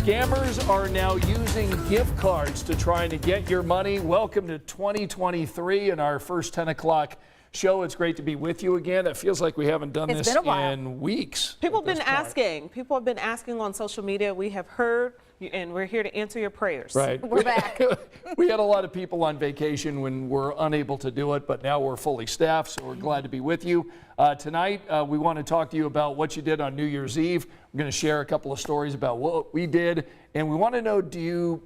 Scammers are now using gift cards to try to get your money. Welcome to 2023 and our first 10 o'clock show. It's great to be with you again. It feels like we haven't done this in weeks. People have been asking. People have been asking on social media. We have heard, and we're here to answer your prayers. Right. We're back. We had a lot of people on vacation when we're unable to do it, but now we're fully staffed, so we're glad to be with you. Tonight, we want to talk to you about what you did on New Year's Eve. We're going to share a couple of stories about what we did, and we want to know,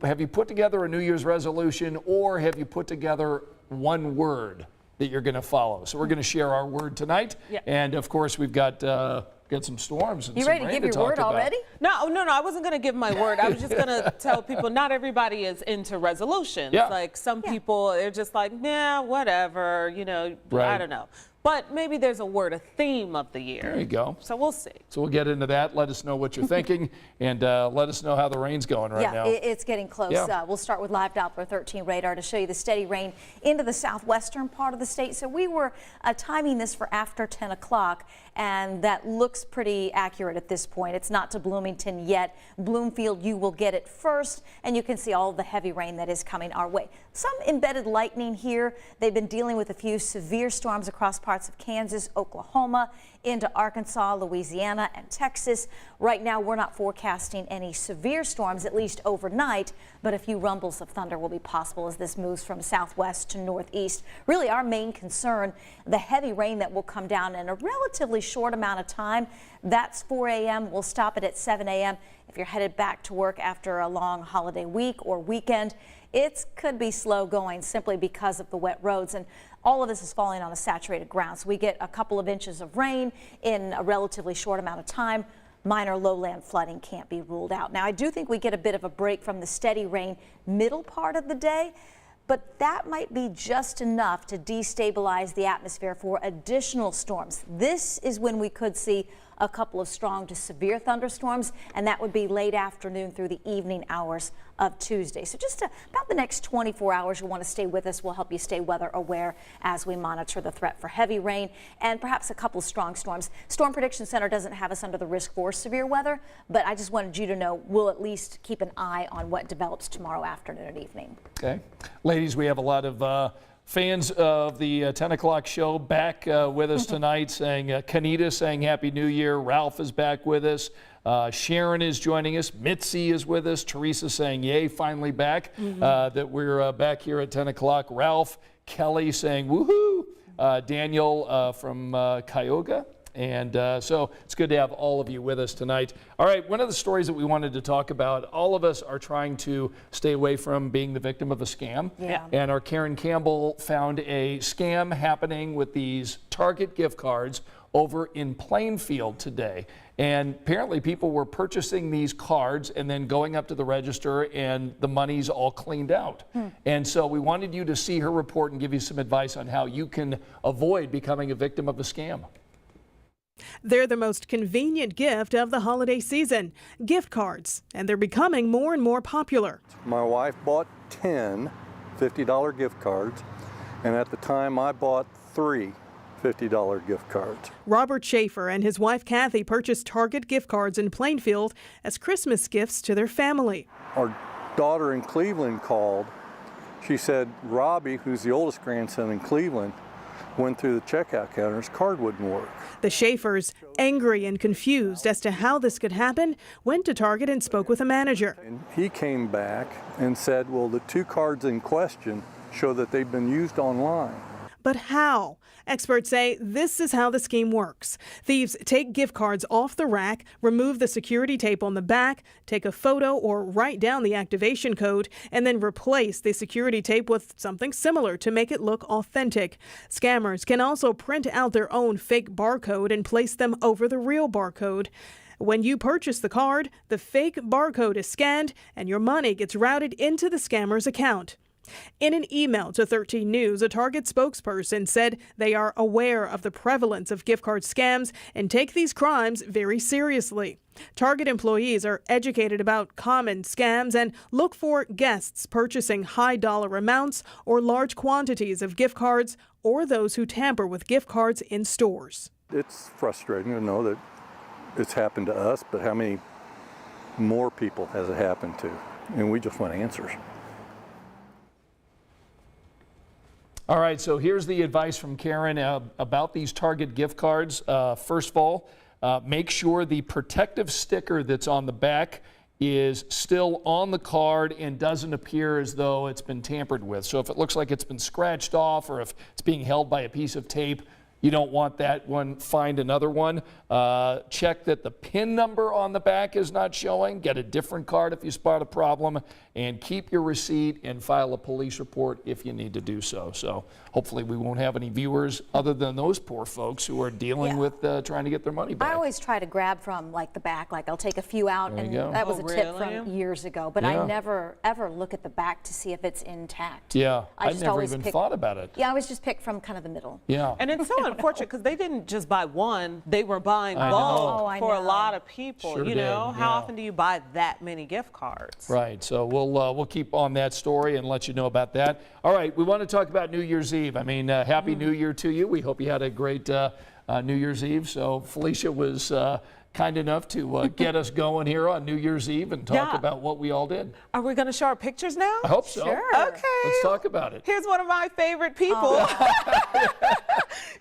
have you put together a New Year's resolution, or have you put together one word that you're going to follow? So we're going to share our word tonight, and of course we've got some storms and you some ready to rain give to your talk word about. already? No, I wasn't going to give my word. I was just going to tell people not everybody is into resolutions. Yeah. Like some people, they're just like, nah, whatever, you know, Right. I don't know. But maybe there's a word, a theme of the year. There you go. So we'll see. So we'll get into that. Let us know what you're thinking, and let us know how the rain's going right now. It's getting close. Yeah. We'll start with live Doppler 13 radar to show you the steady rain into the southwestern part of the state. So we were timing this for after 10 o'clock, and that looks pretty accurate at this point. It's not to Bloomington yet. Bloomfield, you will get it first, and you can see all the heavy rain that is coming our way. Some embedded lightning here. They've been dealing with a few severe storms across parts of Kansas, Oklahoma, into Arkansas, Louisiana, and Texas. Right now, we're not forecasting any severe storms, at least overnight, but a few rumbles of thunder will be possible as this moves from southwest to northeast. Really, our main concern, the heavy rain that will come down in a relatively short amount of time. That's 4 a.m. We'll stop it at 7 a.m. If you're headed back to work after a long holiday week or weekend, it could be slow going simply because of the wet roads, and all of this is falling on a saturated ground. So we get a couple of inches of rain in a relatively short amount of time. Minor lowland flooding can't be ruled out. Now, I do think we get a bit of a break from the steady rain middle part of the day, but that might be just enough to destabilize the atmosphere for additional storms. This is when we could see a couple of strong to severe thunderstorms, and that would be late afternoon through the evening hours of Tuesday. So just about the next 24 hours, you'll want to stay with us. We'll help you stay weather aware as we monitor the threat for heavy rain and perhaps a couple strong storms. Storm Prediction Center doesn't have us under the risk for severe weather, but I just wanted you to know we'll at least keep an eye on what develops tomorrow afternoon and evening. Okay. Ladies, we have a lot of fans of the 10 o'clock show back with us tonight, saying Kanita saying Happy New Year. Ralph is back with us. Sharon is joining us. Mitzi is with us. Teresa saying yay, finally back, that we're back here at 10 o'clock. Ralph, Kelly saying woohoo. Daniel from Cuyahoga. And so it's good to have all of you with us tonight. All right, one of the stories that we wanted to talk about, all of us are trying to stay away from being the victim of a scam. Yeah. And our Karen Campbell found a scam happening with these Target gift cards over in Plainfield today. And apparently people were purchasing these cards and then going up to the register and the money's all cleaned out. And so we wanted you to see her report and give you some advice on how you can avoid becoming a victim of a scam. They're the most convenient gift of the holiday season, gift cards, and they're becoming more and more popular. My wife bought 10 $50 gift cards, and at the time I bought 3 $50 gift cards. Robert Schaefer and his wife Kathy purchased Target gift cards in Plainfield as Christmas gifts to their family. Our daughter in Cleveland called. She said Robbie, who's the oldest grandson in Cleveland, went through the checkout counter, his card wouldn't work. The Schaefers, angry and confused as to how this could happen, went to Target and spoke with a manager. And he came back and said, well, the 2 cards in question show that they've been used online. But how? Experts say this is how the scheme works. Thieves take gift cards off the rack, remove the security tape on the back, take a photo or write down the activation code, and then replace the security tape with something similar to make it look authentic. Scammers can also print out their own fake barcode and place them over the real barcode. When you purchase the card, the fake barcode is scanned and your money gets routed into the scammer's account. In an email to 13 News, a Target spokesperson said they are aware of the prevalence of gift card scams and take these crimes very seriously. Target employees are educated about common scams and look for guests purchasing high dollar amounts or large quantities of gift cards or those who tamper with gift cards in stores. It's frustrating to know that it's happened to us, but how many more people has it happened to, and we just want answers. All right, so here's the advice from Karen about these Target gift cards. First of all, make sure the protective sticker that's on the back is still on the card and doesn't appear as though it's been tampered with. So if it looks like it's been scratched off or if it's being held by a piece of tape, you don't want that one. Find another one. Check that the PIN number on the back is not showing. Get a different card if you spot a problem, and keep your receipt and file a police report if you need to do so. So hopefully we won't have any viewers other than those poor folks who are dealing with trying to get their money back. I always try to grab from like the back, like I'll take a few out, There and you go. that was Oh, a tip really? from years ago. But Yeah. I never ever look at the back to see if it's intact. Yeah, I I just never always even pick- thought about it. Yeah, I always just pick from kind of the middle. Yeah. And it's so unfortunate because they didn't just buy one, they were buying I know. bulk Oh, I for a know. lot of people. Sure you know, did, how yeah. often do you buy that many gift cards? Right, so we'll keep on that story and let you know about that. All right, we want to talk about New Year's Eve. I mean, Happy New Year to you. We hope you had a great New Year's Eve. So Felicia was kind enough to get us going here on New Year's Eve and talk Yeah. about what we all did. Are we going to show our pictures now? I hope so. Sure. Okay. Let's talk about it. Here's one of my favorite people.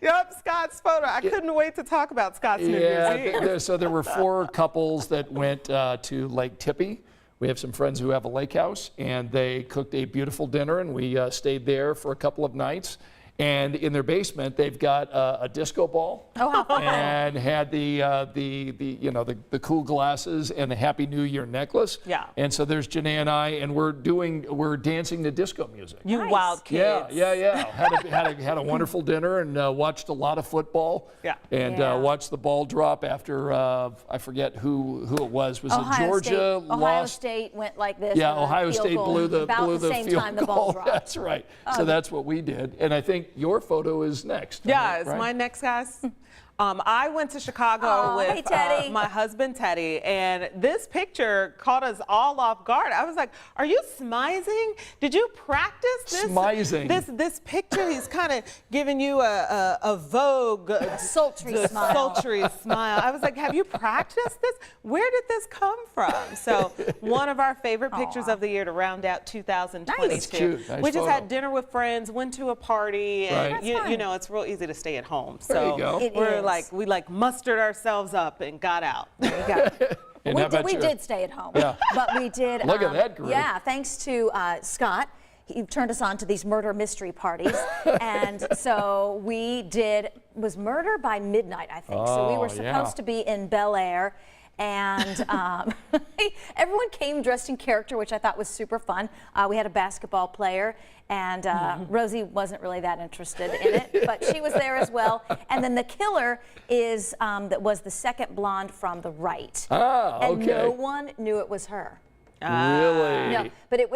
Yep, Scott's photo. I couldn't wait to talk about Scott's New Yeah, Year's Eve. so there were 4 couples that went to Lake Tippy. We have some friends who have a lake house, and they cooked a beautiful dinner, and we stayed there for a couple of nights. And in their basement, they've got a disco ball, and had the cool glasses and the Happy New Year necklace. Yeah. And so there's Janae and I, and we're dancing to disco music. You Nice. wild kids. Yeah. Had a wonderful dinner and watched a lot of football. Yeah. And Yeah. watched the ball drop after I forget who it was. Was it Georgia Ohio lost? State went like this. Yeah, on a Ohio field State goal blew the about the same field time the goal. ball dropped. That's right. So that's what we did. And I think your photo is next. Yeah, it's right? my next guys. I went to Chicago Aw, hey, with Teddy. my husband Teddy, and this picture caught us all off guard. I was like, "Are you smizing? Did you practice this?" Smizing. This picture, he's kind of giving you a Vogue Sultry smile. sultry smile. I was like, "Have you practiced this? Where did this come from?" So one of our favorite pictures of the year to round out 2022. That's cute. Nice we just photo. had dinner with friends, went to a party, and Right. you fun. know it's real easy to stay at home. There So you go. It we're is. we mustered ourselves up and got out. There you go. And we how about we you? did stay at home. Yeah. But we did. Look at that group. Yeah, thanks to Scott. He turned us on to these murder mystery parties. And so we did, was murder by midnight, I think. So we Oh, were yeah. supposed to be in Bel Air. And everyone came dressed in character, which I thought was super fun. We had a basketball player, and Rosie wasn't really that interested in it, but she was there as well. And then the killer is that was the second blonde from the right. Ah, And okay. no one knew it was her. Really? No, but it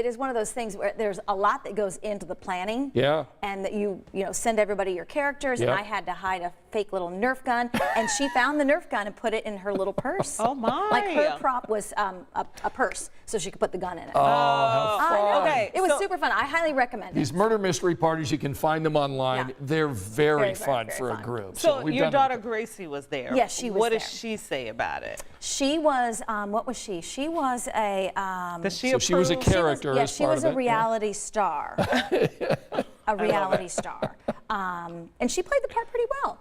is one of those things where there's a lot that goes into the planning. Yeah. And that you send everybody your characters, and Yep. I had to hide a fake little Nerf gun, and she found the Nerf gun and put it in her little purse. Oh, my. Like her prop was a purse, so she could put the gun in it. Oh, how I know. fun. Okay, It was so- super fun. I highly recommend it. These murder mystery parties, you can find them online. Yeah. They're very, Very, fun very for a fun. group. So we've your done daughter it. Gracie was there. Yes, she was What there. does she say about it? She was, what was she? She was a, Does she So she was a approve? character yeah, as she part was of a it, yeah. reality star. A reality star. And she played the part pretty well.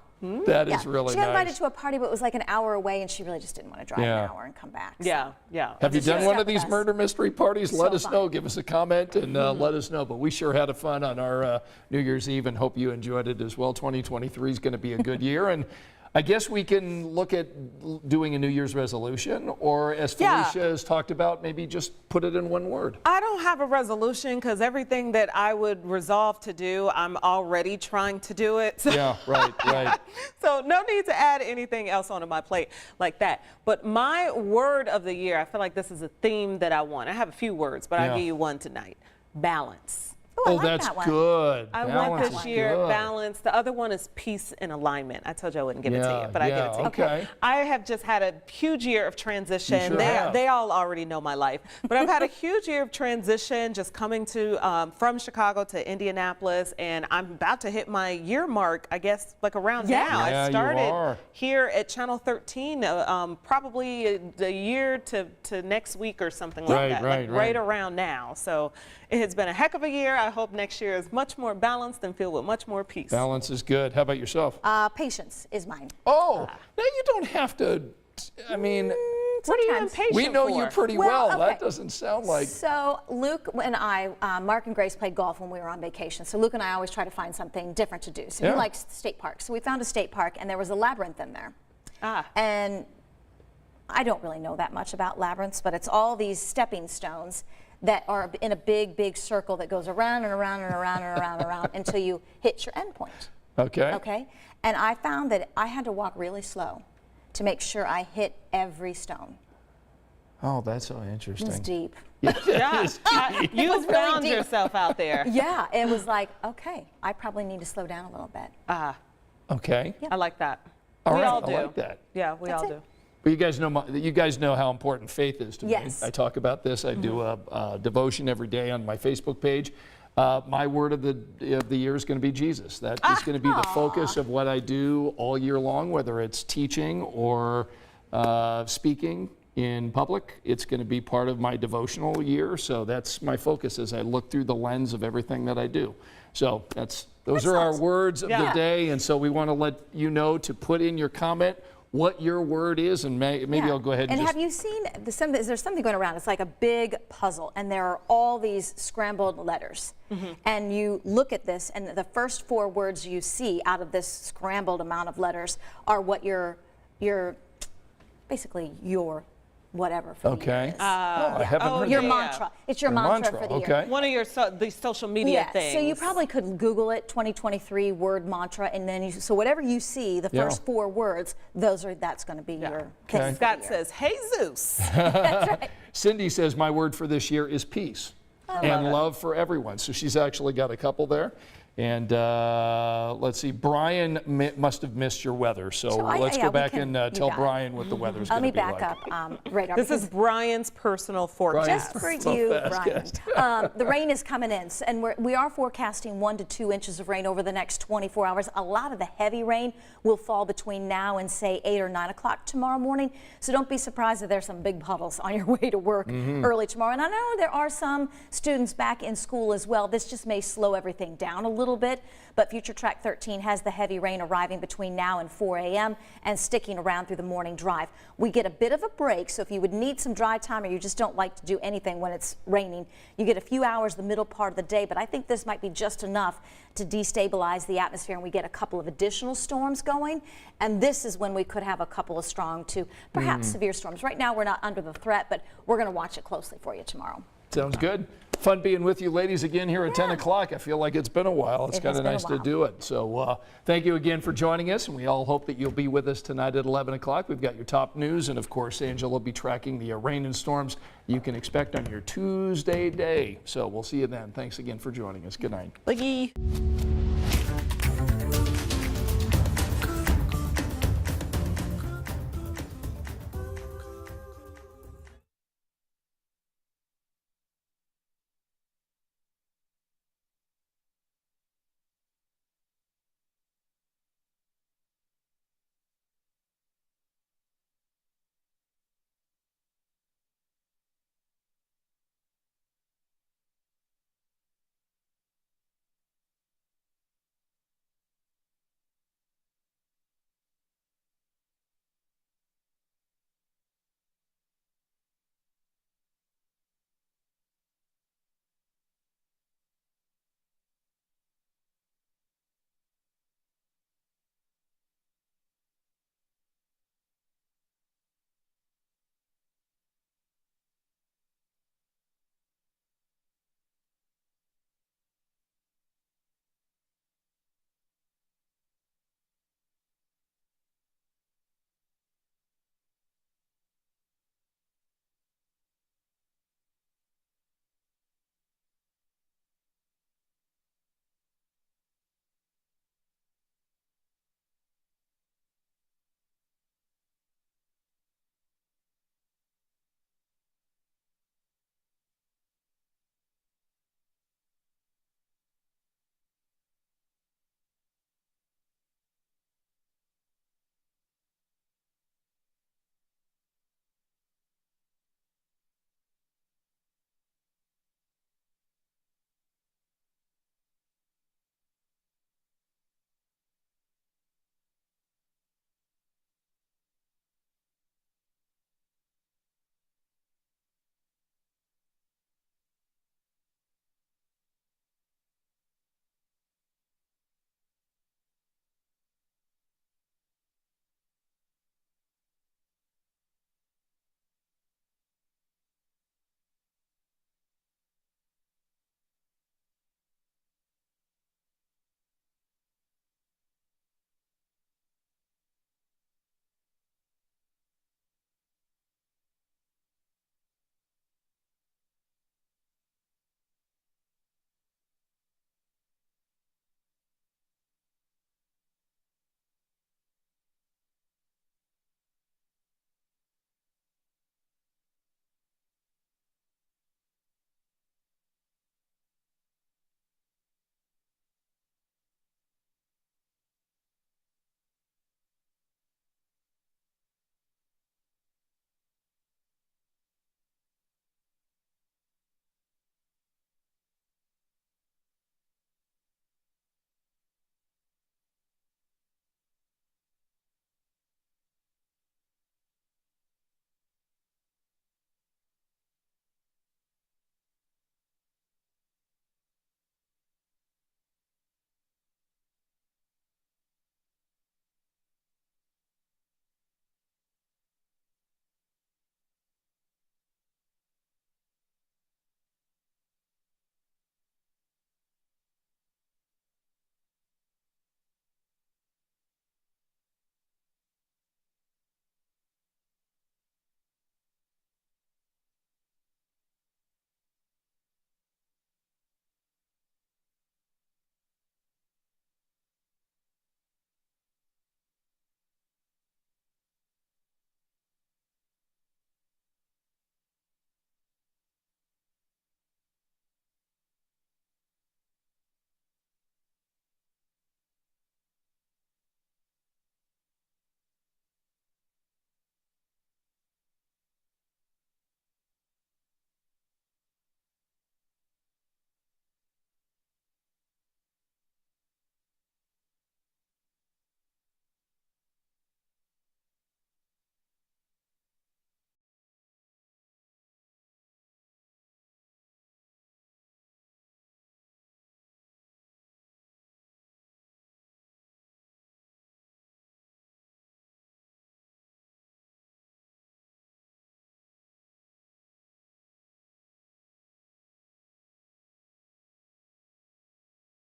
That Yeah. is really She got invited nice. to a party, but it was like an hour away, and she really just didn't want to drive Yeah. an hour and come back. So. Yeah, yeah. Have you She done was one got of the these best. murder mystery parties? Let So us fun. know. Give us a comment and let us know. But we sure had a fun on our New Year's Eve and hope you enjoyed it as well. 2023 is going to be a good year. And I guess we can look at doing a New Year's resolution, or as Yeah. Felicia has talked about, maybe just put it in one word. I don't have a resolution because everything that I would resolve to do, I'm already trying to do it. So, Yeah, right. so no need to add anything else onto my plate like that. But my word of the year, I feel like this is a theme that I want. I have a few words, but Yeah. I'll give you one tonight. Balance. I Oh, like that's that one. good. I Balance went is this year good. balance. The other one is peace and alignment. I told you I wouldn't give it to Yeah, you, but I give it to you. okay. I have just had a huge year of transition. You sure have. They all already know my life, but I've had a huge year of transition, just coming to from Chicago to Indianapolis, and I'm about to hit my year mark, I guess, like around Yeah. now. Yeah, I you started are. here at Channel 13 probably a year to next week or something like that, right around now. So it has been a heck of a year. I hope next year is much more balanced and filled with much more peace. Balance is good. How about yourself? Patience is mine. Oh, now you don't have to. I mean, What are you Sometimes. impatient we know for? you pretty Well, well. okay. That doesn't sound like. So Luke and I, Mark and Grace played golf when we were on vacation. So Luke and I always try to find something different to do. So Yeah. he likes state parks. So we found a state park and there was a labyrinth in there. And I don't really know that much about labyrinths, but it's all these stepping stones that are in a big, big circle that goes around and around and around and around and around until you hit your end point. Okay. Okay? And I found that I had to walk really slow to make sure I hit every stone. Oh, that's so It was interesting. deep. You was really found deep. yourself out there. Yeah, it was like, okay, I probably need to slow down a little bit. Okay. I like that. All we right, all I do. like that. Yeah, we That's all it. do. But you guys know how important faith is to Yes. me. I talk about this. I do a devotion every day on my Facebook page. My word of the year is going to be Jesus. That is going to be the focus of what I do all year long, whether it's teaching or speaking in public. It's going to be part of my devotional year. So that's my focus as I look through the lens of everything that I do. So those are our words of the Yeah. day. And so we want to let you know to put in your comment what your word is, and maybe Yeah. I'll go ahead and And just... have you seen, there's something going around, it's like a big puzzle, and there are all these scrambled letters. And you look at this, and the first 4 words you see out of this scrambled amount of letters are what basically your whatever for the year Okay. is. I haven't heard Your that. mantra. It's your Your mantra mantra, for the okay. year. One of your these social media Yeah, things. so you probably could Google it, 2023 word mantra, and then so whatever you see, the Yeah. first 4 words, that's going to be your thing Okay. for Scott the year. says, "Hey Zeus." That's right. Cindy says my word for this year is peace and love for everyone. So she's actually got a couple there. And let's see, Brian must have missed your weather. So, let's yeah, go we back can- and you tell got it. Brian what the weather's Let going me to be back like. up, radar. This because is Brian's personal forecast. just for So you, fast, Brian. The rain is coming in, and we are forecasting 1 to 2 inches of rain over the next 24 hours. A lot of the heavy rain will fall between now and say 8 or 9 o'clock tomorrow morning. So don't be surprised if there's some big puddles on your way to work early tomorrow. And I know there are some students back in school as well. This just may slow everything down a little bit. But Future Track 13 has the heavy rain arriving between now and 4 a.m. and sticking around through the morning drive. We get a bit of a break, so if you would need some dry time or you just don't like to do anything when it's raining, you get a few hours the middle part of the day, but I think this might be just enough to destabilize the atmosphere, and we get a couple of additional storms going, and this is when we could have a couple of strong to perhaps severe storms. Right now we're not under the threat, but we're going to watch it closely for you tomorrow. Sounds good. Fun being with you ladies again here at 10 o'clock. I feel like it's been a while. It's It kind has of been a nice to while. do it. So thank you again for joining us, and we all hope that you'll be with us tonight at 11 o'clock. We've got your top news, and of course, Angela will be tracking the rain and storms you can expect on your Tuesday day. So we'll see you then. Thanks again for joining us. Good night. Bye.